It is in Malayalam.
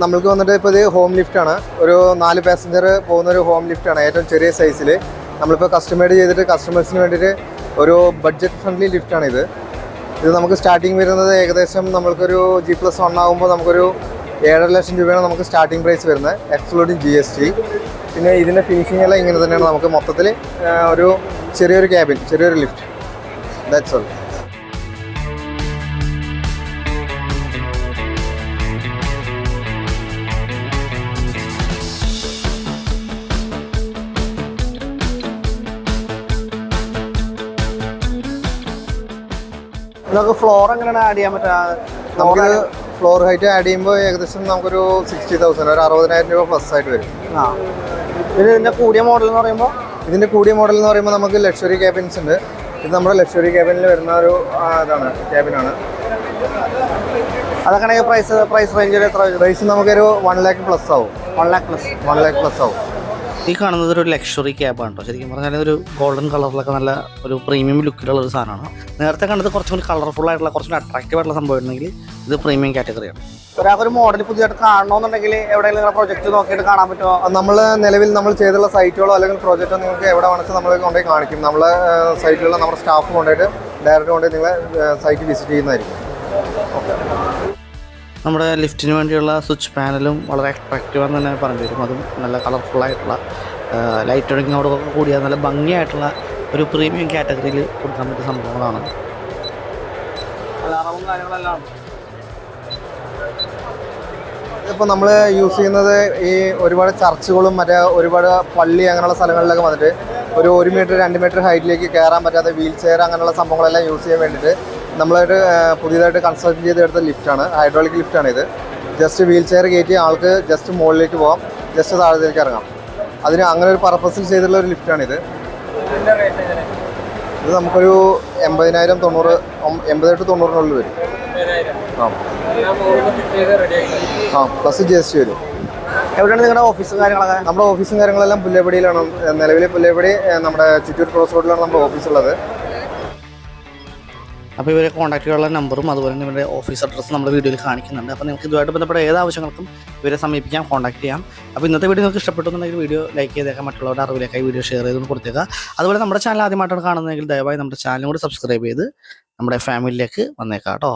നമ്മൾക്ക് വന്നിട്ട് ഇപ്പോൾ ഇത് ഹോം ലിഫ്റ്റാണ്. ഒരു 4 പാസഞ്ചർ പോകുന്ന ഒരു ഹോം ലിഫ്റ്റാണ്, ഏറ്റവും ചെറിയ സൈസിൽ. നമ്മളിപ്പോൾ കസ്റ്റമൈഡ് ചെയ്തിട്ട് കസ്റ്റമേഴ്സിന് വേണ്ടിയിട്ട് ഒരു ബഡ്ജറ്റ് ഫ്രണ്ട്ലി ലിഫ്റ്റാണ് ഇത്. നമുക്ക് സ്റ്റാർട്ടിങ് വരുന്നത് ഏകദേശം നമ്മൾക്കൊരു G+1 ആകുമ്പോൾ നമുക്കൊരു 7.5 ലക്ഷം രൂപയാണ് നമുക്ക് സ്റ്റാർട്ടിങ് പ്രൈസ് വരുന്നത്, എക്സ്ക്ലൂഡിങ് GST. പിന്നെ ഇതിൻ്റെ ഫിനിഷിംഗ് എല്ലാം ഇങ്ങനെ തന്നെയാണ്. നമുക്ക് മൊത്തത്തിൽ ഒരു ചെറിയൊരു ക്യാബിൻ, ചെറിയൊരു ലിഫ്റ്റ്, ദാറ്റ്സ് ഓൾ. നമുക്ക് ഫ്ലോർ എങ്ങനെയാണ് ആഡ് ചെയ്യാൻ പറ്റുക? നമുക്ക് ഫ്ലോർ ഹൈറ്റ് ആഡ് ചെയ്യുമ്പോൾ ഏകദേശം നമുക്കൊരു 60,000, ഒരു 60,000 രൂപ പ്ലസ് ആയിട്ട് വരും. ഇതിൻ്റെ കൂടിയ മോഡൽ എന്ന് പറയുമ്പോൾ നമുക്ക് ലക്ഷറി ക്യാബിൻസ് ഉണ്ട്. ഇത് നമ്മുടെ ലക്ഷറി ക്യാബിനിൽ വരുന്ന ഒരു ഇതാണ്, ക്യാബിനാണ്. അതൊക്കെ പ്രൈസ് റേഞ്ചിൽ എത്ര? പ്രൈസ് നമുക്കൊരു 1 lakh പ്ലസ് ആവും. 1 lakh പ്ലസ് ആവും. ഈ കാണുന്നത് ഒരു ലക്ഷറി ക്യാബാണ് കേട്ടോ. ശരിക്കും പറഞ്ഞാൽ ഒരു ഗോൾഡൻ കളറിലൊക്കെ നല്ല ഒരു പ്രീമിയം ലുക്കിലുള്ള ഒരു സാധനമാണ്. നേരത്തെ കണ്ടത് കുറച്ചും കൂടി കളർഫുൾ ആയിട്ടുള്ള, കുറച്ചും കൂടി അട്രാക്റ്റീവ് ആയിട്ടുള്ള സംഭവം ഉണ്ടെങ്കിൽ ഇത് പ്രീമിയം കാറ്റഗറിയാണ്. ഒരാൾക്കൊരു മോഡൽ പുതിയതായിട്ട് കാണണമെന്നുണ്ടെങ്കിൽ എവിടെയെങ്കിലും പ്രൊജക്റ്റ് നോക്കിയിട്ട് കാണാൻ പറ്റുമോ? നിലവിൽ നമ്മൾ ചെയ്തുള്ള സൈറ്റുകളോ അല്ലെങ്കിൽ പ്രൊജക്റ്റോ നിങ്ങൾക്ക് എവിടെ വേണമെങ്കിൽ നമ്മൾ കൊണ്ടുപോയി കാണിക്കും. നമ്മളെ സൈറ്റിലുള്ള നമ്മുടെ സ്റ്റാഫ് കൊണ്ടുപോയിട്ട് ഡയറക്റ്റ് കൊണ്ടുപോയി നിങ്ങളെ സൈറ്റ് വിസിറ്റ് ചെയ്യുന്നതായിരിക്കും. നമ്മുടെ ലിഫ്റ്റിന് വേണ്ടിയുള്ള സ്വിച്ച് പാനലും വളരെ അട്രാക്റ്റീവാന്ന് തന്നെ പറഞ്ഞു തരും. അതും നല്ല കളർഫുള്ളായിട്ടുള്ള ലൈറ്റ് ഒഴുങ്ങിയോടൊക്കെ കൂടിയ നല്ല ഭംഗിയായിട്ടുള്ള ഒരു പ്രീമിയം കാറ്റഗറിയിൽ കൊടുക്കാൻ പറ്റിയ സംഭവങ്ങളാണ്. ഇപ്പോൾ നമ്മൾ യൂസ് ചെയ്യുന്നത് ഈ ഒരുപാട് ചർച്ചുകളും മറ്റേ ഒരുപാട് പള്ളി അങ്ങനെയുള്ള സ്ഥലങ്ങളിലൊക്കെ വന്നിട്ട് ഒരു 1 മീറ്റർ 2 മീറ്റർ ഹൈറ്റിലേക്ക് കയറാൻ പറ്റാത്ത വീൽ ചെയർ അങ്ങനെയുള്ള സംഭവങ്ങളെല്ലാം യൂസ് ചെയ്യാൻ വേണ്ടിയിട്ട് നമ്മളൊരു പുതിയതായിട്ട് കൺസ്ട്രക്ട് ചെയ്തെടുത്ത ലിഫ്റ്റാണ്, ഹൈഡ്രോളിക് ലിഫ്റ്റാണ് ഇത്. ജസ്റ്റ് വീൽ ചെയർ കയറ്റി ആൾക്ക് ജസ്റ്റ് മുകളിലേക്ക് പോകാം, ജസ്റ്റ് താഴത്തേക്ക് ഇറങ്ങാം. അതിന് അങ്ങനെ ഒരു പർപ്പസിൽ ചെയ്തിട്ടുള്ള ഒരു ലിഫ്റ്റാണിത്. ഇത് നമുക്കൊരു 80,000 80 to 90 വരും. പ്ലസ് GST വരും. എവിടെയാണ് നിങ്ങളുടെ ഓഫീസും കാര്യങ്ങളൊക്കെ? നമ്മുടെ ഓഫീസും കാര്യങ്ങളെല്ലാം പുല്ലേപ്പടിയിലാണ്. നിലവിൽ പുല്ലേപ്പടി നമ്മുടെ ചിറ്റൂർ ക്രോസ് റോഡിലാണ് നമ്മുടെ ഓഫീസുള്ളത്. അപ്പോൾ ഇവരെ കോൺടാക്ട് ചെയ്യാനുള്ള നമ്പറും അതുപോലെ തന്നെ ഇവരുടെ ഓഫീസ് അഡ്രസ്സും നമ്മുടെ വീഡിയോയിൽ കാണിക്കുന്നുണ്ട്. അപ്പോൾ നിങ്ങൾക്ക് ഇതുമായിട്ട് ബന്ധപ്പെട്ട ഏത് ആവശ്യങ്ങൾക്കും ഇവരെ സമീപിക്കാം, കോൺടാക്ട് ചെയ്യാം. അപ്പോൾ ഇന്നത്തെ വീഡിയോ നിങ്ങൾക്ക് ഇഷ്ടപ്പെട്ടെന്നുണ്ടെങ്കിൽ വീഡിയോ ലൈക്ക് ചെയ്തേക്കാം, മറ്റുള്ളവരുടെ അറിവിലേക്കായി വീഡിയോ ഷെയർ ചെയ്തൊന്ന് കൊടുത്തേക്കുക. അതുപോലെ നമ്മുടെ ചാനൽ ആദ്യമായിട്ടാണ് കാണുന്നതെങ്കിൽ ദയവായി നമ്മുടെ ചാനലും കൂടി സബ്സ്ക്രൈബ് ചെയ്ത് നമ്മുടെ ഫാമിലിയിലേക്ക് വന്നേക്കാം കേട്ടോ.